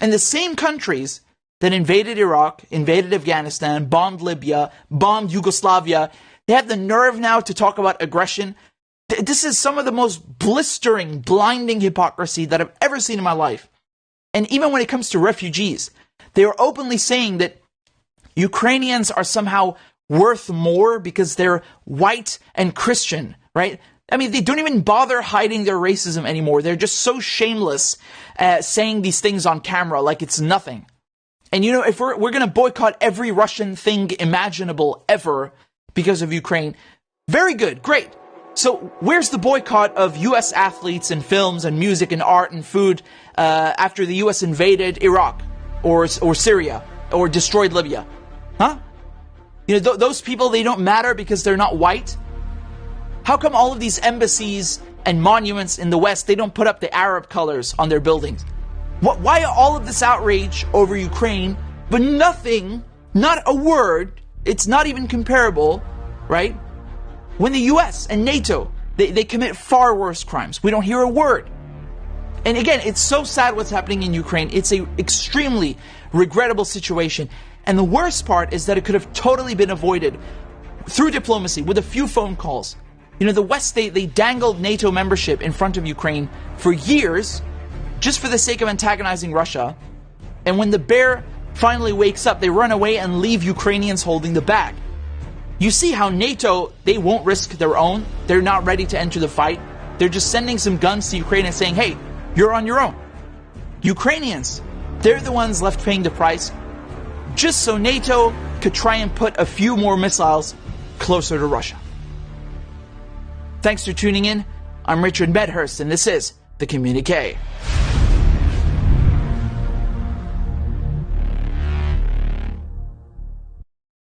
And the same countries that invaded Iraq, invaded Afghanistan, bombed Libya, bombed Yugoslavia, they have the nerve now to talk about aggression. This is some of the most blistering, blinding hypocrisy that I've ever seen in my life. And even when it comes to refugees, they are openly saying that Ukrainians are somehow worth more because they're white and Christian, right? I mean, they don't even bother hiding their racism anymore. They're just so shameless saying these things on camera like it's nothing. And you know, if we're going to boycott every Russian thing imaginable ever because of Ukraine, very good, great. So where's the boycott of U.S. athletes and films and music and art and food after the U.S. invaded Iraq or Syria or destroyed Libya? Huh? You know, those people, they don't matter because they're not white? How come all of these embassies and monuments in the West, they don't put up the Arab colors on their buildings? Why all of this outrage over Ukraine, but nothing, not a word, it's not even comparable, right? When the US and NATO, they commit far worse crimes. We don't hear a word. And again, it's so sad what's happening in Ukraine. It's an extremely regrettable situation. And the worst part is that it could have totally been avoided through diplomacy with a few phone calls. You know, the West, they dangled NATO membership in front of Ukraine for years just for the sake of antagonizing Russia. And when the bear finally wakes up, they run away and leave Ukrainians holding the bag. You see how NATO, they won't risk their own. They're not ready to enter the fight. They're just sending some guns to Ukraine and saying, hey, you're on your own. Ukrainians, they're the ones left paying the price just so NATO could try and put a few more missiles closer to Russia. Thanks for tuning in. I'm Richard Medhurst, and this is The Communique.